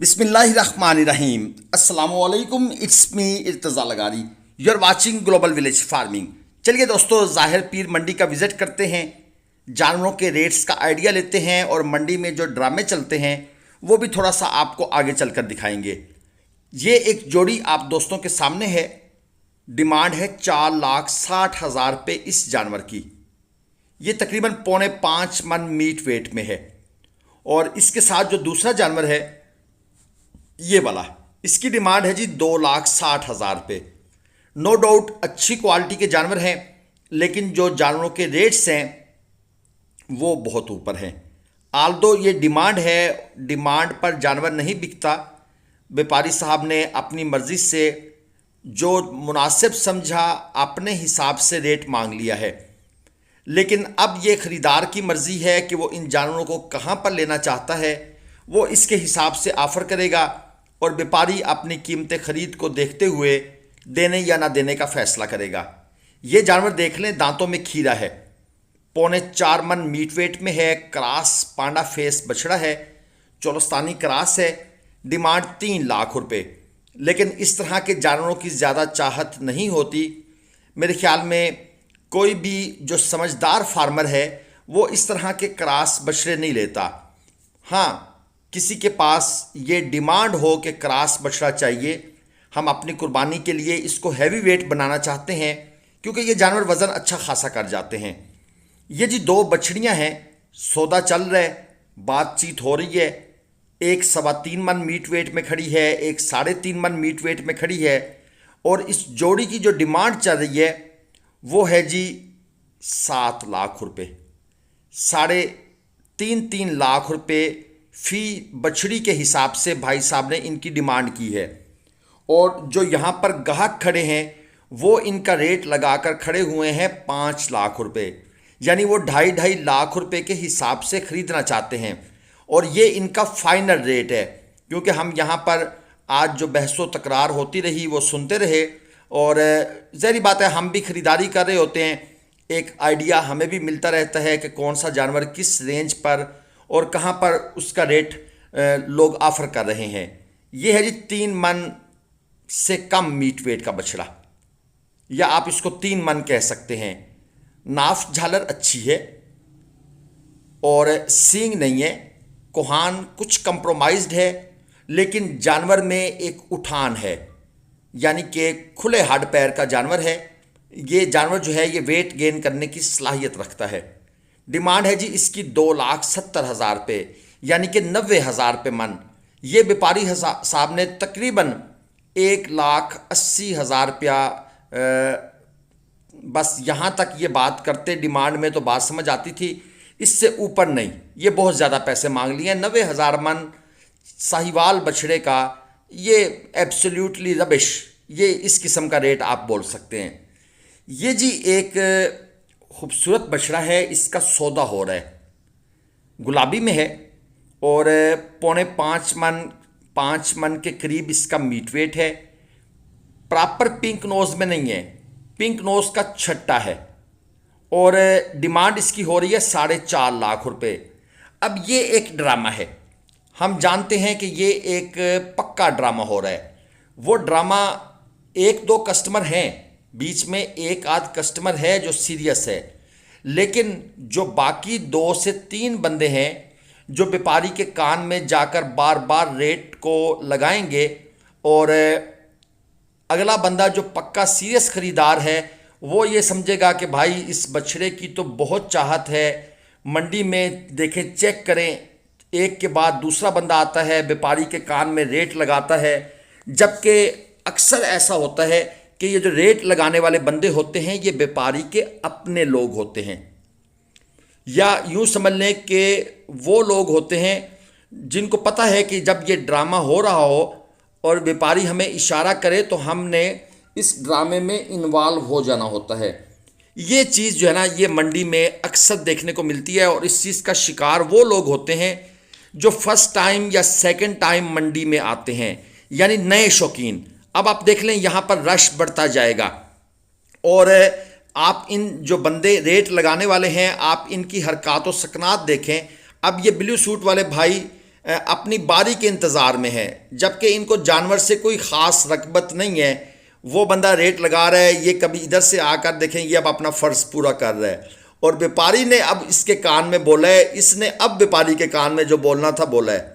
بسم اللہ الرحمن الرحیم۔ السلام علیکم، اٹس می ارتضا لغاری، you are watching global village farming. چلیے دوستو، ظاہر پیر منڈی کا وزٹ کرتے ہیں، جانوروں کے ریٹس کا آئیڈیا لیتے ہیں اور منڈی میں جو ڈرامے چلتے ہیں وہ بھی تھوڑا سا آپ کو آگے چل کر دکھائیں گے۔ یہ ایک جوڑی آپ دوستوں کے سامنے ہے، ڈیمانڈ ہے 4,60,000 روپے اس جانور کی۔ یہ تقریباً 4.25 من میٹ ویٹ میں ہے، اور اس کے ساتھ جو دوسرا جانور ہے یہ والا، اس کی ڈیمانڈ ہے جی 2,60,000 روپے۔ نو ڈاؤٹ اچھی کوالٹی کے جانور ہیں، لیکن جو جانوروں کے ریٹس ہیں وہ بہت اوپر ہیں۔ آلدو یہ ڈیمانڈ ہے، ڈیمانڈ پر جانور نہیں بکتا، بیپاری صاحب نے اپنی مرضی سے جو مناسب سمجھا اپنے حساب سے ریٹ مانگ لیا ہے۔ لیکن اب یہ خریدار کی مرضی ہے کہ وہ ان جانوروں کو کہاں پر لینا چاہتا ہے، وہ اس کے حساب سے آفر کرے گا، اور بیپاری اپنی قیمت خرید کو دیکھتے ہوئے دینے یا نہ دینے کا فیصلہ کرے گا۔ یہ جانور دیکھ لیں، دانتوں میں کھیرا ہے، 4.25 من میٹ ویٹ میں ہے، کراس پانڈا فیس بچڑا ہے، چولستانی کراس ہے، ڈیمانڈ 3 لاکھ روپے۔ لیکن اس طرح کے جانوروں کی زیادہ چاہت نہیں ہوتی۔ میرے خیال میں کوئی بھی جو سمجھدار فارمر ہے وہ اس طرح کے کراس بچڑے نہیں لیتا۔ ہاں، کسی کے پاس یہ ڈیمانڈ ہو کہ کراس بچڑا چاہیے، ہم اپنی قربانی کے لیے اس کو ہیوی ویٹ بنانا چاہتے ہیں، کیونکہ یہ جانور وزن اچھا خاصا کر جاتے ہیں۔ یہ جی 2 بچڑیاں ہیں، سودا چل رہا ہے، بات چیت ہو رہی ہے۔ ایک 3.25 من میٹ ویٹ میں کھڑی ہے، ایک 3.5 من میٹ ویٹ میں کھڑی ہے، اور اس جوڑی کی جو ڈیمانڈ چل رہی ہے وہ ہے جی 7 لاکھ روپے، 3.5 لاکھ روپے فی بچڑی کے حساب سے بھائی صاحب نے ان کی ڈیمانڈ کی ہے۔ اور جو یہاں پر گاہک کھڑے ہیں وہ ان کا ریٹ لگا کر کھڑے ہوئے ہیں 5 لاکھ روپے، یعنی وہ 2.5 لاکھ روپے کے حساب سے خریدنا چاہتے ہیں، اور یہ ان کا فائنل ریٹ ہے۔ کیونکہ ہم یہاں پر آج جو بحث و تکرار ہوتی رہی وہ سنتے رہے، اور ظاہری بات ہے ہم بھی خریداری کر رہے ہوتے ہیں، ایک آئیڈیا ہمیں بھی ملتا رہتا ہے کہ کون سا جانور کس رینج پر اور کہاں پر اس کا ریٹ لوگ آفر کر رہے ہیں۔ یہ ہے جی 3 من سے کم میٹ ویٹ کا بچڑا، یا آپ اس کو 3 من کہہ سکتے ہیں۔ ناف جھالر اچھی ہے اور سینگ نہیں ہے، کوہان کچھ کمپرومائزڈ ہے، لیکن جانور میں ایک اٹھان ہے، یعنی کہ کھلے ہڈ پیر کا جانور ہے۔ یہ جانور جو ہے یہ ویٹ گین کرنے کی صلاحیت رکھتا ہے۔ ڈیمانڈ ہے جی اس کی 2,70,000 روپے، یعنی کہ 90,000 روپے من۔ یہ بیپاری صاحب نے تقریباً 1,80,000 روپیہ، بس یہاں تک یہ بات کرتے ڈیمانڈ میں تو بات سمجھ آتی تھی، اس سے اوپر نہیں، یہ بہت زیادہ پیسے مانگ لیے ہیں۔ 90,000 من ساہیوال بچڑے کا، یہ ایبسلیوٹلی ربش، یہ اس قسم کا ریٹ آپ بول سکتے ہیں۔ یہ جی ایک خوبصورت بچڑا ہے، اس کا سودا ہو رہا ہے، گلابی میں ہے، اور 5.5 من کے قریب اس کا میٹ ویٹ ہے۔ پراپر پنک نوز میں نہیں ہے، پنک نوز کا چھٹا ہے، اور ڈیمانڈ اس کی ہو رہی ہے 4.5 لاکھ روپے۔ اب یہ ایک ڈرامہ ہے، ہم جانتے ہیں کہ یہ ایک پکا ڈرامہ ہو رہا ہے۔ وہ ڈرامہ 1-2 کسٹمر ہیں، بیچ میں 1-8 کسٹمر ہے جو سیریس ہے، لیکن جو باقی 2 سے 3 بندے ہیں جو بیپاری کے کان میں جا کر بار بار ریٹ کو لگائیں گے، اور اگلا بندہ جو پکا سیریس خریدار ہے وہ یہ سمجھے گا کہ بھائی اس بچڑے کی تو بہت چاہت ہے، منڈی میں دیکھیں چیک کریں، ایک کے بعد دوسرا بندہ آتا ہے بیپاری کے کان میں ریٹ لگاتا ہے، جبکہ اکثر ایسا ہوتا ہے کہ یہ جو ریٹ لگانے والے بندے ہوتے ہیں یہ بیپاری کے اپنے لوگ ہوتے ہیں، یا یوں سمجھ لیں کہ وہ لوگ ہوتے ہیں جن کو پتہ ہے کہ جب یہ ڈرامہ ہو رہا ہو اور بیپاری ہمیں اشارہ کرے تو ہم نے اس ڈرامے میں انوالو ہو جانا ہوتا ہے۔ یہ چیز جو ہے نا یہ منڈی میں اکثر دیکھنے کو ملتی ہے، اور اس چیز کا شکار وہ لوگ ہوتے ہیں جو فرسٹ ٹائم یا سیکنڈ ٹائم منڈی میں آتے ہیں، یعنی نئے شوقین۔ اب آپ دیکھ لیں یہاں پر رش بڑھتا جائے گا، اور آپ ان جو بندے ریٹ لگانے والے ہیں آپ ان کی حرکات و سکنات دیکھیں۔ اب یہ بلیو سوٹ والے بھائی اپنی باری کے انتظار میں ہے، جبکہ ان کو جانور سے کوئی خاص رغبت نہیں ہے۔ وہ بندہ ریٹ لگا رہا ہے، یہ کبھی ادھر سے آ کر دیکھیں یہ اب اپنا فرض پورا کر رہا ہے، اور بیپاری نے اب اس کے کان میں بولا ہے، اس نے اب بیپاری کے کان میں جو بولنا تھا بولا ہے۔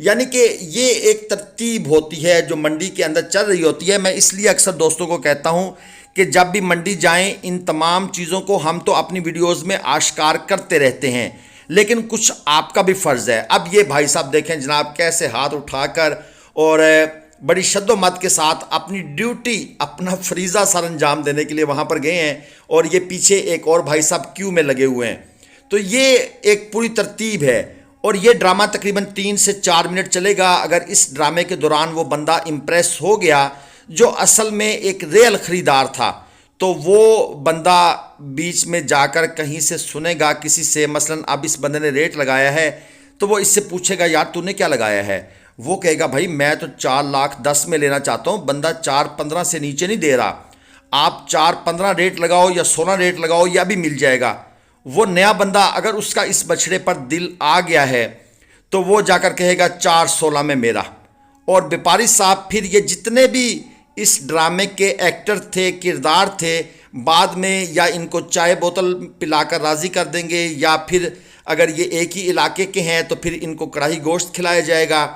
یعنی کہ یہ ایک ترتیب ہوتی ہے جو منڈی کے اندر چل رہی ہوتی ہے۔ میں اس لیے اکثر دوستوں کو کہتا ہوں کہ جب بھی منڈی جائیں ان تمام چیزوں کو ہم تو اپنی ویڈیوز میں آشکار کرتے رہتے ہیں، لیکن کچھ آپ کا بھی فرض ہے۔ اب یہ بھائی صاحب دیکھیں جناب کیسے ہاتھ اٹھا کر اور بڑی شد و مت کے ساتھ اپنی ڈیوٹی، اپنا فریضہ سر انجام دینے کے لیے وہاں پر گئے ہیں، اور یہ پیچھے ایک اور بھائی صاحب کیو میں لگے ہوئے ہیں۔ تو یہ ایک پوری ترتیب ہے، اور یہ ڈرامہ تقریباً 3 سے 4 منٹ چلے گا۔ اگر اس ڈرامے کے دوران وہ بندہ امپریس ہو گیا جو اصل میں ایک ریل خریدار تھا، تو وہ بندہ بیچ میں جا کر کہیں سے سنے گا کسی سے، مثلاً اب اس بندے نے ریٹ لگایا ہے تو وہ اس سے پوچھے گا یار تو نے کیا لگایا ہے؟ وہ کہے گا بھائی میں تو 4,10,000 میں لینا چاہتا ہوں، بندہ 4,15,000 سے نیچے نہیں دے رہا، آپ 4,15,000 ریٹ لگاؤ یا 16 ریٹ لگاؤ یا بھی مل جائے گا۔ وہ نیا بندہ اگر اس کا اس بچڑے پر دل آ گیا ہے تو وہ جا کر کہے گا 4,16,000 میں میرا۔ اور بیپاری صاحب پھر یہ جتنے بھی اس ڈرامے کے ایکٹر تھے، کردار تھے، بعد میں یا ان کو چائے بوتل پلا کر راضی کر دیں گے، یا پھر اگر یہ ایک ہی علاقے کے ہیں تو پھر ان کو کڑاہی گوشت کھلایا جائے گا،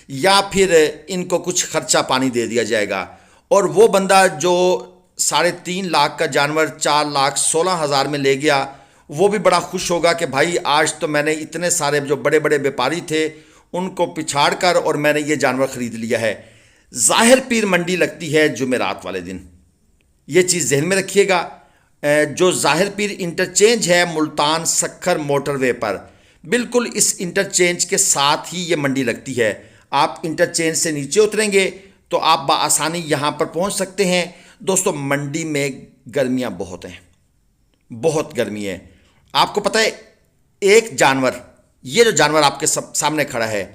یا پھر ان کو کچھ خرچہ پانی دے دیا جائے گا۔ اور وہ بندہ جو 3.5 لاکھ کا جانور 4,16,000 میں لے گیا، وہ بھی بڑا خوش ہوگا کہ بھائی آج تو میں نے اتنے سارے جو بڑے بڑے بیپاری تھے ان کو پچھاڑ کر اور میں نے یہ جانور خرید لیا ہے۔ ظاہر پیر منڈی لگتی ہے جمعرات والے دن، یہ چیز ذہن میں رکھیے گا۔ جو ظاہر پیر انٹرچینج ہے ملتان سکھر موٹر وے پر، بالکل اس انٹرچینج کے ساتھ ہی یہ منڈی لگتی ہے۔ آپ انٹرچینج سے نیچے اتریں گے تو آپ بآسانی یہاں پر پہنچ سکتے ہیں۔ دوستو منڈی میں گرمیاں بہت ہیں، بہت گرمی ہے۔ آپ کو پتہ ہے ایک جانور، یہ جو جانور آپ کے سامنے کھڑا ہے،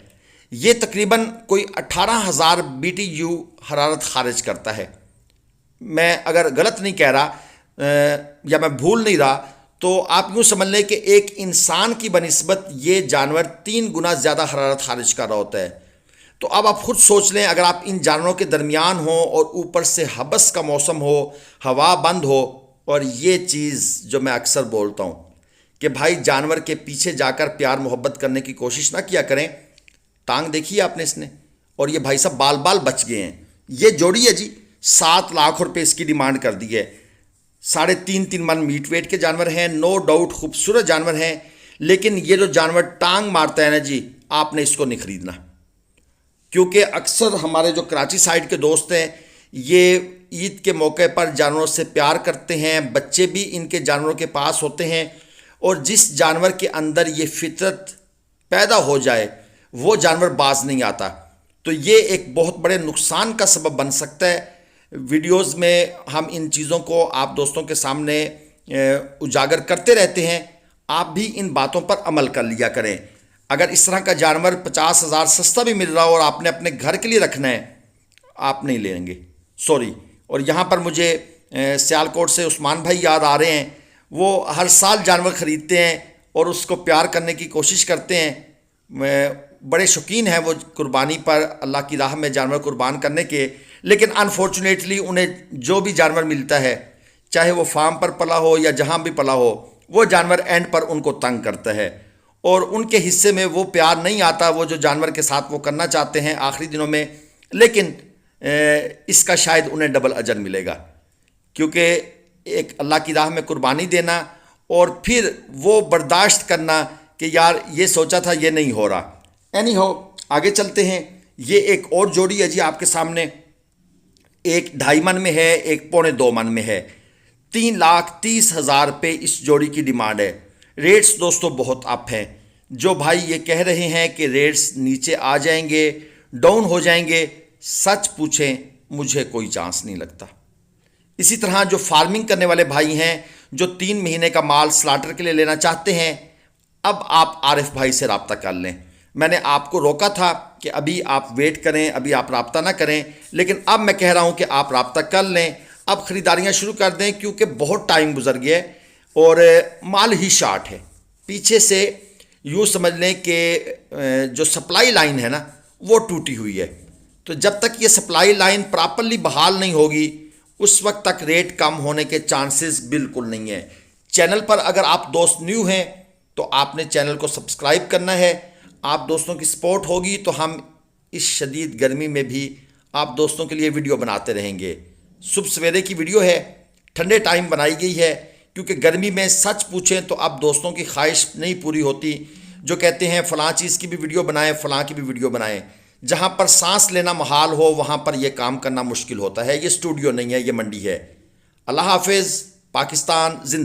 یہ تقریباً کوئی 18,000 BTU حرارت خارج کرتا ہے۔ میں اگر غلط نہیں کہہ رہا یا میں بھول نہیں رہا تو آپ یوں سمجھ لیں کہ ایک انسان کی بنسبت یہ جانور 3 گنا زیادہ حرارت خارج کر رہا ہوتا ہے۔ تو اب آپ خود سوچ لیں اگر آپ ان جانوروں کے درمیان ہوں اور اوپر سے حبس کا موسم ہو، ہوا بند ہو، اور یہ چیز جو میں اکثر بولتا ہوں کہ بھائی جانور کے پیچھے جا کر پیار محبت کرنے کی کوشش نہ کیا کریں۔ ٹانگ دیکھی آپ نے اس نے، اور یہ بھائی صاحب بال بال بچ گئے ہیں۔ یہ جوڑی ہے جی 7 لاکھ روپے اس کی ڈیمانڈ کر دی ہے۔ 3.5 من میٹ ویٹ کے جانور ہیں، نو ڈاؤٹ خوبصورت جانور ہیں، لیکن یہ جو جانور ٹانگ مارتا ہے نا جی، آپ نے اس کو نہیں خریدنا، کیونکہ اکثر ہمارے جو کراچی سائڈ کے دوست ہیں یہ عید کے موقع پر جانوروں سے پیار کرتے ہیں، بچے بھی ان کے جانوروں کے پاس ہوتے ہیں، اور جس جانور کے اندر یہ فطرت پیدا ہو جائے وہ جانور باز نہیں آتا۔ تو یہ ایک بہت بڑے نقصان کا سبب بن سکتا ہے۔ ویڈیوز میں ہم ان چیزوں کو آپ دوستوں کے سامنے اجاگر کرتے رہتے ہیں، آپ بھی ان باتوں پر عمل کر لیا کریں۔ اگر اس طرح کا جانور 50,000 سستا بھی مل رہا ہو اور آپ نے اپنے گھر کے لیے رکھنا ہے، آپ نہیں لیں گے، سوری۔ اور یہاں پر مجھے سیالکوٹ سے عثمان بھائی یاد آ رہے ہیں، وہ ہر سال جانور خریدتے ہیں اور اس کو پیار کرنے کی کوشش کرتے ہیں، بڑے شوقین ہیں وہ قربانی پر، اللہ کی راہ میں جانور قربان کرنے کے، لیکن انفارچونیٹلی انہیں جو بھی جانور ملتا ہے، چاہے وہ فارم پر پلا ہو یا جہاں بھی پلا ہو، وہ جانور اینڈ پر ان کو تنگ کرتا ہے، اور ان کے حصے میں وہ پیار نہیں آتا وہ جو جانور کے ساتھ وہ کرنا چاہتے ہیں آخری دنوں میں۔ لیکن اس کا شاید انہیں ڈبل اجر ملے گا، کیونکہ ایک اللہ کی راہ میں قربانی دینا اور پھر وہ برداشت کرنا کہ یار یہ سوچا تھا یہ نہیں ہو رہا۔ اینی ہو آگے چلتے ہیں۔ یہ ایک اور جوڑی ہے جی آپ کے سامنے، ایک 2.5 من میں ہے، ایک 2.25 من میں ہے۔ 3,30,000 روپے اس جوڑی کی ڈیمانڈ ہے۔ ریٹس دوستو بہت اپ ہیں۔ جو بھائی یہ کہہ رہے ہیں کہ ریٹس نیچے آ جائیں گے، ڈاؤن ہو جائیں گے، سچ پوچھیں مجھے کوئی چانس نہیں لگتا۔ اسی طرح جو فارمنگ کرنے والے بھائی ہیں جو 3 مہینے کا مال سلاٹر کے لیے لینا چاہتے ہیں، اب آپ عارف بھائی سے رابطہ کر لیں۔ میں نے آپ کو روکا تھا کہ ابھی آپ ویٹ کریں، ابھی آپ رابطہ نہ کریں، لیکن اب میں کہہ رہا ہوں کہ آپ رابطہ کر لیں، اب خریداریاں شروع کر دیں، کیونکہ بہت ٹائم گزر گیا ہے اور مال ہی شارٹ ہے۔ پیچھے سے یوں سمجھ لیں کہ جو سپلائی لائن ہے نا وہ ٹوٹی ہوئی ہے. تو جب تک یہ سپلائی لائن پراپرلی بحال نہیں ہوگی اس وقت تک ریٹ کم ہونے کے چانسز بالکل نہیں ہیں. چینل پر اگر آپ دوست نیو ہیں تو آپ نے چینل کو سبسکرائب کرنا ہے. آپ دوستوں کی سپورٹ ہوگی تو ہم اس شدید گرمی میں بھی آپ دوستوں کے لیے ویڈیو بناتے رہیں گے. صبح سویرے کی ویڈیو ہے, ٹھنڈے ٹائم بنائی گئی ہے, کیونکہ گرمی میں سچ پوچھیں تو اب دوستوں کی خواہش نہیں پوری ہوتی جو کہتے ہیں فلاں چیز کی بھی ویڈیو بنائیں, فلاں کی بھی ویڈیو بنائیں. جہاں پر سانس لینا محال ہو وہاں پر یہ کام کرنا مشکل ہوتا ہے. یہ اسٹوڈیو نہیں ہے, یہ منڈی ہے. اللہ حافظ. پاکستان زندہ.